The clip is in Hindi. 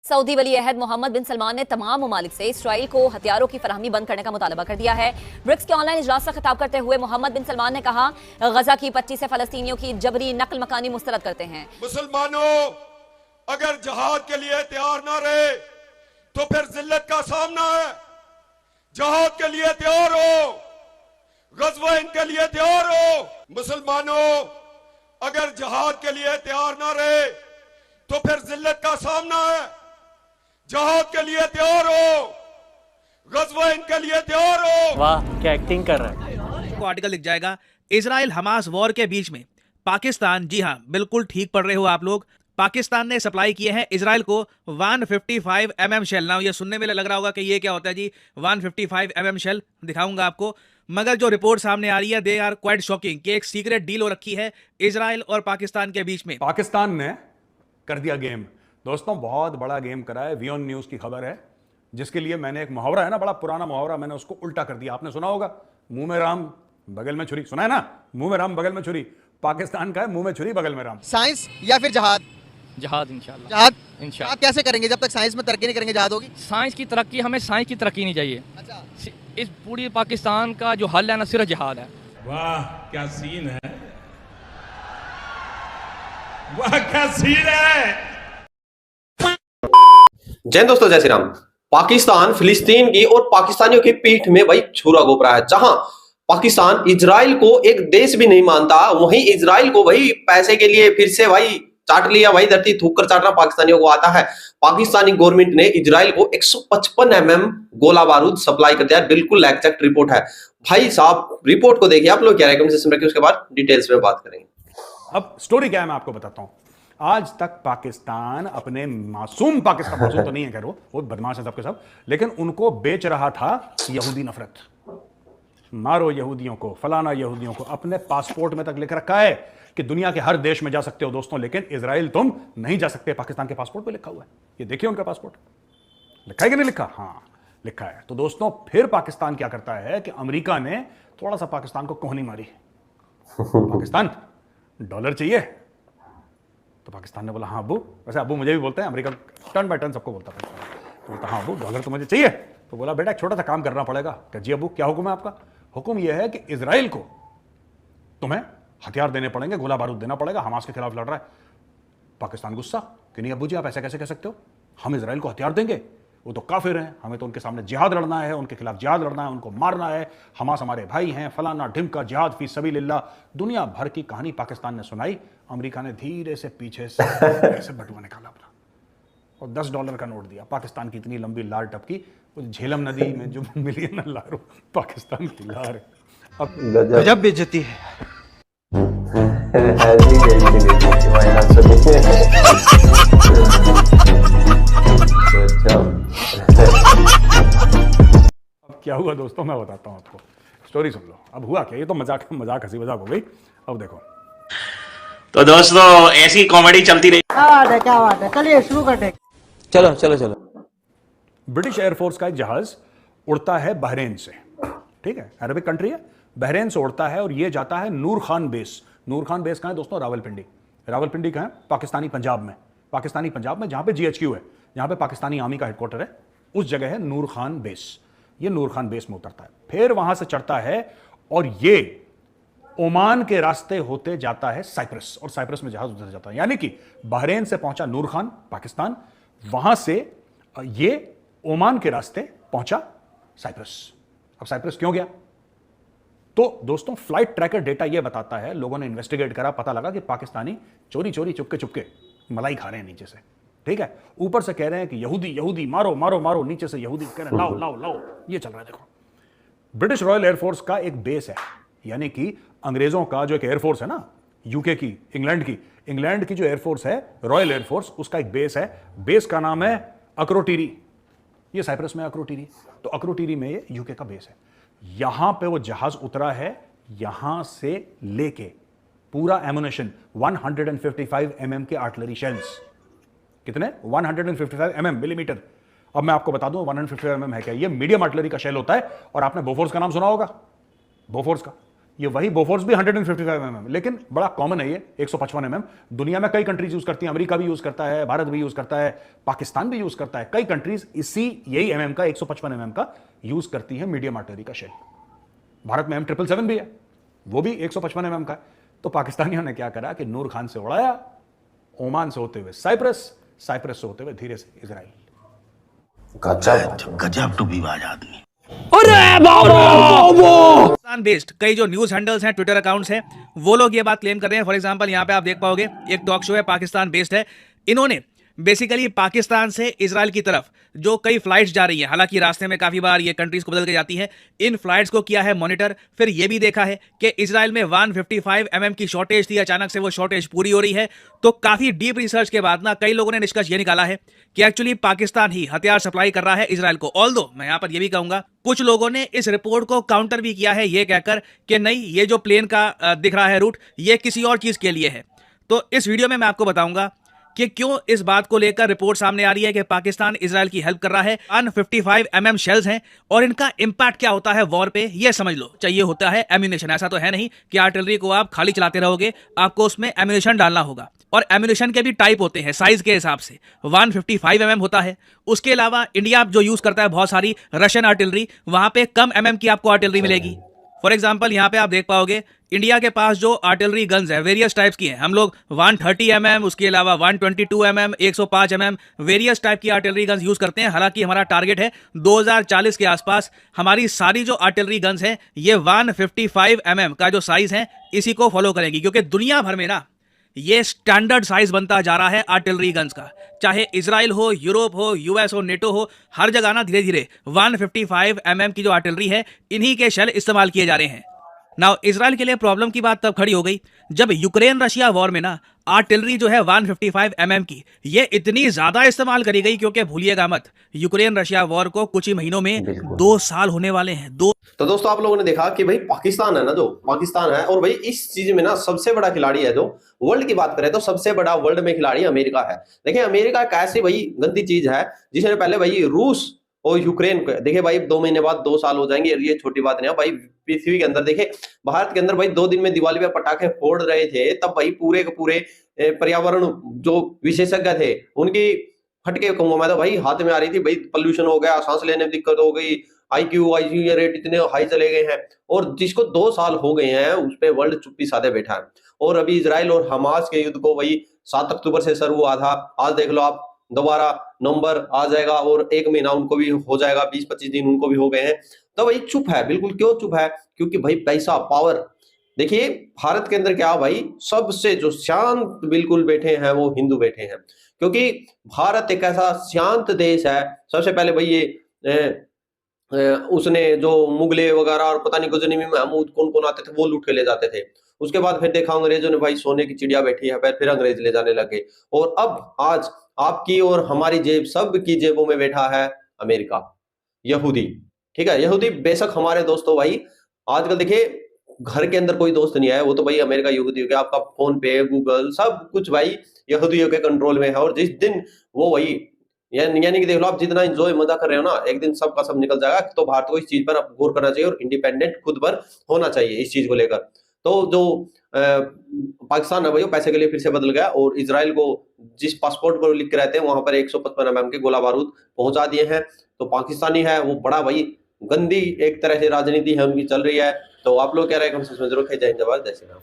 सऊदी वली अहद मोहम्मद बिन सलमान ने तमाम ममालिक से इसराइल को हथियारों की फराहमी बंद करने का मुतालबा कर दिया है। ब्रिक्स के ऑनलाइन इजलास से खिताब करते हुए मोहम्मद बिन सलमान ने कहा, गजा की पट्टी से फलस्तीनियों की जबरी नकल मकानी मुस्तरद करते हैं। मुसलमानों, अगर जहाद के लिए तैयार ना रहे तो फिर जिल्लत का सामना है। जहाद के लिए तैयार हो, गज़वा इनके लिए तैयार हो। मुसलमानों, अगर जहाद के लिए तैयार ना रहे तो फिर जिल्लत का सामना है। जहाद के लिए तैयार हो, गज़वा इनके लिए तैयार हो। वाह, क्या एक्टिंग कर रहा है। को आर्टिकल लिख जाएगा, इजराइल हमास वॉर के बीच में पाकिस्तान, जी हाँ बिल्कुल ठीक पढ़ रहे हो आप लोग, पाकिस्तान ने सप्लाई किए हैं इजराइल को 155 mm शेल। ना ये सुनने में लग रहा होगा कि ये क्या होता है जी, 155 mm शेल दिखाऊंगा आपको, मगर जो रिपोर्ट सामने आ रही है दे आर क्वाइट शॉकिंग कि एक सीक्रेट डील हो रखी है इजराइल और पाकिस्तान के बीच में। पाकिस्तान ने कर दिया गेम। दोस्तों, बहुत बड़ा गेम करा है। वियोन न्यूज की खबर है, जिसके लिए मैंने एक मुहावरा है ना, बड़ा पुराना मुहावरा, मैंने उसको उल्टा कर दिया। आपने सुना होगा, मुंह में राम बगल में छुरी, सुना है ना, मुंह में राम बगल में छुरी। पाकिस्तान का है मुंह में छुरी बगल में राम। साइंस या फिर जहाद? जहाद इंशाल्लाह। जहाद इंशाल्लाह। आप कैसे करेंगे जब तक साइंस में तरक्की नहीं करेंगे? जहाद होगी। साइंस की तरक्की, हमें साइंस की तरक्की नहीं चाहिए। अच्छा, इस पूरी पाकिस्तान का जो हल है ना, सिर्फ जहाद है। वाह क्या सीन है, वाह क्या सीन है। जय दोस्तों, जय श्री राम। पाकिस्तान फिलिस्तीन की और पाकिस्तानियों की पीठ में भाई छुरा घोंप रहा है। जहां पाकिस्तान इजराइल को एक देश भी नहीं मानता, वहीं इजराइल को भाई पैसे के लिए फिर से भाई चाट लिया। भाई धरती थूक कर चाटना पाकिस्तानियों को आता है। पाकिस्तानी गवर्नमेंट ने इजराइल को 155 mm गोला बारूद सप्लाई कर दिया। बिल्कुल एग्जैक्ट रिपोर्ट है भाई साहब। रिपोर्ट को देखिए आप लोग, क्या रेकमेंडेशन सेक्शन रखिए, उसके बाद डिटेल्स में बात करेंगे। अब स्टोरी क्या है मैं आपको बताता हूं। आज तक पाकिस्तान अपने मासूम तो नहीं है, खैर वो बदमाश है सबके सब, लेकिन उनको बेच रहा था यहूदी नफरत। मारो यहूदियों को, फलाना यहूदियों को। अपने पासपोर्ट में तक लिख रखा है कि दुनिया के हर देश में जा सकते हो दोस्तों, लेकिन इजराइल तुम नहीं जा सकते। पाकिस्तान के पासपोर्ट पे लिखा हुआ है, ये देखिए उनका पासपोर्ट लिखा है कि नहीं लिखा? हाँ लिखा है। तो दोस्तों, फिर पाकिस्तान क्या करता है कि अमेरिका ने थोड़ा सा पाकिस्तान को कोहनी मारी। पाकिस्तान डॉलर चाहिए, तो पाकिस्तान ने बोला हाँ अब्बू, वैसे अब्बू मुझे भी बोलते हैं, अमेरिका टर्न बाय टर्न सबको बोलता है। तो बोलता हाँ अब्बू डॉलर तो मुझे चाहिए। तो बोला बेटा एक छोटा सा काम करना पड़ेगा। क्या जी अब्बू, क्या हुक्म है आपका? हुक्म यह है कि इजराइल को तुम्हें हथियार देने पड़ेंगे, गोला बारूद देना पड़ेगा, हमास के खिलाफ लड़ रहा है। पाकिस्तान गुस्सा कि नहीं अब्बू जी, आप ऐसा कैसे कह सकते हो, हम इजराइल को हथियार देंगे, वो तो काफिर हैं, हमें तो उनके सामने जिहाद लड़ना है, उनके खिलाफ जिहाद लड़ना है, उनको मारना है, हमास हमारे भाई हैं, फलाना ढिमका, जिहाद फी सबीलिल्लाह। दुनिया भर की कहानी पाकिस्तान ने सुनाई। अमेरिका ने धीरे से पीछे से ऐसे बटुआ निकाला अपना और $10 का नोट दिया। पाकिस्तान की इतनी लंबी लार टपकी, झेलम नदी में जो मिली है ना लार, पाकिस्तान की लार। अब गजब बेइज्जती है। अब क्या हुआ दोस्तों, मैं बताता हूं आपको, स्टोरी सुन लो। अब हुआ क्या, ये तो मजाक हंसी मजाक हो गई। अब देखो, तो दोस्तों ऐसी कॉमेडी चलती रही। क्या बात है, चलिए शुरू करते। चलो चलो चलो। ब्रिटिश एयरफोर्स का एक जहाज उड़ता है बहरेन से, ठीक है, अरबिक कंट्री है, बहरेन से उड़ता है और ये जाता है नूर खान बेस। नूर खान बेस कहाँ है दोस्तों? रावलपिंडी। रावलपिंडी कहाँ है? पाकिस्तानी पंजाब में। पाकिस्तानी पंजाब में जहाँ पे GHQ है, जहाँ पे पाकिस्तानी आर्मी का हेडक्वार्टर है, उस जगह है नूर खान बेस। ये नूर खान बेस में उतरता है, फिर वहां से चढ़ता है और ये ओमान के रास्ते होते जाता है साइप्रस, और साइप्रस में जहाज उतर जाता है। यानी कि बहरेन से पहुंचा नूर खान पाकिस्तान, वहां से ये ओमान के रास्ते पहुंचा साइप्रस। अब साइप्रस क्यों गया? तो दोस्तों, फ्लाइट ट्रैकर डेटा यह बताता है, लोगों ने इन्वेस्टिगेट करा, पता लगा कि पाकिस्तानी चोरी चोरी चुपके चुपके मलाई खा रहे हैं नीचे से, ठीक है। ऊपर से कह रहे हैं कि यहूदी यहूदी मारो मारो मारो, नीचे से यहूदी कह रहे हैं लाओ लाओ लाओ। ये चल रहा है। देखो, ब्रिटिश रॉयल एयरफोर्स का एक बेस है, यानी कि अंग्रेजों का जो एक एयरफोर्स है ना, यूके की, इंग्लैंड की जो एयरफोर्स है, रॉयल एयरफोर्स, उसका एक बेस है। बेस का नाम है अक्रोटीरी। ये साइप्रस में अक्रोटीरी, तो अक्रोटीरी में ये यूके का बेस है। यहां पे वो जहाज उतरा है, यहां से लेके पूरा एमुनेशन 155 mm के आर्टिलरी शेल्स। कितने? 155 mm मिलीमीटर। अब मैं आपको बता दूं 155 mm है क्या? ये मीडियम आर्टिलरी का शेल होता है। और आपने बोफोर्स का नाम सुना होगा, बोफोर्स का। ये वही बोफोर्स भी 155 mm, लेकिन बड़ा कॉमन है ये 155 mm। दुनिया में कई कंट्रीज यूज करती हैं, अमेरिका भी यूज करता है, भारत भी यूज करता है, पाकिस्तान भी यूज करता है, कई कंट्रीज यही mm का 155 mm का यूज करती है मीडियम आर्टिलरी का शेल। भारत में M777 भी है, वो भी 155 mm का है। तो पाकिस्तानियों ने क्या करा कि नूर खान से उड़ाया, ओमान से होते हुए साइप्रस, साइप्रस से होते हुए धीरे से इजराइल। गजब टू बी बाज आदमी। पाकिस्तान बेस्ड कई जो न्यूज हैंडल्स हैं, ट्विटर अकाउंट्स हैं, वो लोग ये बात क्लेम कर रहे हैं। फॉर एग्जांपल यहाँ पे आप देख पाओगे एक टॉक शो है, पाकिस्तान बेस्ड है। इन्होंने बेसिकली पाकिस्तान से इजराइल की तरफ जो कई फ्लाइट्स जा रही हैं, हालांकि रास्ते में काफी बार ये कंट्रीज को बदल के जाती हैं, इन फ्लाइट्स को किया है मॉनिटर। फिर ये भी देखा है कि इजराइल में 155 mm की शॉर्टेज थी, अचानक से वो शॉर्टेज पूरी हो रही है। तो काफी डीप रिसर्च के बाद ना कई लोगों ने निष्कर्ष ये निकाला है कि एक्चुअली पाकिस्तान ही हथियार सप्लाई कर रहा है इजराइल को। ऑल्दो मैं यहां पर यह भी कहूंगा, कुछ लोगों ने इस रिपोर्ट को काउंटर भी किया है, ये कहकर कि नहीं, ये जो प्लेन का दिख रहा है रूट, ये किसी और चीज के लिए है। तो इस वीडियो में मैं आपको बताऊंगा कि क्यों इस बात को लेकर रिपोर्ट सामने आ रही है कि पाकिस्तान इजराइल की हेल्प कर रहा है। 155 mm शेल्स हैं और इनका इंपैक्ट क्या होता है वॉर पे, ये समझ लो। चाहिए होता है एम्यूनेशन, ऐसा तो है नहीं कि आर्टिलरी को आप खाली चलाते रहोगे, आपको उसमें एम्यूनेशन डालना होगा। और एम्यूनेशन के भी टाइप होते हैं साइज के हिसाब से। 155 mm होता है। उसके अलावा इंडिया जो यूज करता है बहुत सारी रशियन आर्टिलरी, वहां पे कम mm की आपको आर्टिलरी मिलेगी। फॉर एग्जाम्पल यहाँ पे आप देख पाओगे इंडिया के पास जो आर्टिलरी गन्स है वेरियस टाइप्स की हैं। हम लोग 130 mm, उसके अलावा 122 mm, 105 mm वेरियस टाइप की आर्टिलरी गन्स यूज करते हैं। हालांकि हमारा टारगेट है 2040 के आसपास हमारी सारी जो आर्टिलरी गन्स हैं ये 155 mm का जो साइज है इसी को फॉलो करेंगी, क्योंकि दुनिया भर में ना ये स्टैंडर्ड साइज बनता जा रहा है आर्टिलरी गन्स का। चाहे इजराइल हो, यूरोप हो, यूएस हो, नेटो हो, हर जगह ना धीरे धीरे 155 mm की जो आर्टिलरी है इन्हीं के शेल इस्तेमाल किए जा रहे हैं। नाउ इजराइल के लिए प्रॉब्लम की बात तब खड़ी हो गई जब यूक्रेन रशिया वॉर में ना आर्टिलरी जो है 155 mm की ये इतनी ज्यादा इस्तेमाल करी गई, क्योंकि भूलिएगा मत यूक्रेन रशिया वॉर को कुछ ही महीनों में 2 साल होने वाले हैं। तो दोस्तों आप लोगों ने देखा कि भाई पाकिस्तान है ना, जो पाकिस्तान है, और भाई इस चीज में ना सबसे बड़ा खिलाड़ी है, जो वर्ल्ड की बात करें तो सबसे बड़ा वर्ल्ड में खिलाड़ी अमेरिका है। देखिए अमेरिका एक ऐसी भाई गंदी चीज है जिसने पहले भाई रूस और यूक्रेन को, देखिए भाई 2 महीने बाद 2 साल हो जाएंगे, ये छोटी बात नहीं है भाई। पृथ्वी के अंदर देखे, भारत के अंदर भाई 2 दिन में दिवाली पे पटाखे फोड़ रहे थे, तब भाई पूरे के पूरे पर्यावरण जो विशेषज्ञ थे उनकी फटके कहूंगा मैं तो भाई हाथ में आ रही थी। भाई पोल्यूशन हो गया, सांस लेने में दिक्कत हो गई, आईक्यू रेट इतने हाई चले गए हैं, और जिसको 2 साल हो गए हैं उस पे वर्ल्ड चुप्पी साधे बैठा है। और अभी इजराइल और हमास के युद्ध को वही 7 अक्टूबर से शुरू हुआ था, आज देख लो आप दोबारा नवंबर आ जाएगा और 1 महीना उनको भी हो जाएगा, 20-25 दिन उनको भी हो गए हैं। तो भाई चुप है, बिल्कुल। क्यों चुप है? क्योंकि भाई पैसा, पावर। देखिए भारत के अंदर क्या भाई सबसे जो शांत बिल्कुल बैठे हैं वो हिंदू बैठे हैं, क्योंकि भारत एक ऐसा शांत देश है। सबसे पहले भाई ये उसने जो मुगले वगैरह और पता नहीं गजनी महमूद कौन कौन आते थे वो लूट के ले जाते थे। उसके बाद फिर देखा अंग्रेजों ने भाई सोने की चिड़िया बैठी है, फिर अंग्रेज ले जाने लगे, और अब आज आपकी और हमारी जेब, सब की जेबों में बैठा है अमेरिका, यहूदी। ठीक है, यहूदी बेशक हमारे दोस्तों भाई आजकल देखिए घर के अंदर कोई दोस्त नहीं है, वो तो भाई अमेरिका यहूदी हो गया। आपका फोन पे, गूगल, सब कुछ भाई यहूदियों के कंट्रोल में है। और जिस दिन वो वही यानी कि देख लो आप जितना एंजॉय मजा कर रहे हो ना, एक दिन सबका सब निकल जाएगा। तो भारत को इस चीज पर गौर करना चाहिए और इंडिपेंडेंट खुद पर होना चाहिए इस चीज को लेकर। तो जो पाकिस्तान है भाई वो पैसे के लिए फिर से बदल गया, और इजराइल को जिस पासपोर्ट पर लिख के रहते हैं वहां पर 155 mm के गोला बारूद पहुंचा दिए हैं। तो पाकिस्तानी है वो बड़ा भाई गंदी एक तरह से राजनीति है उनकी चल रही है। तो आप लोग क्या राय कमेंट सेक्शन में जरूर जय हिंद, जय भारत, जय श्री राम।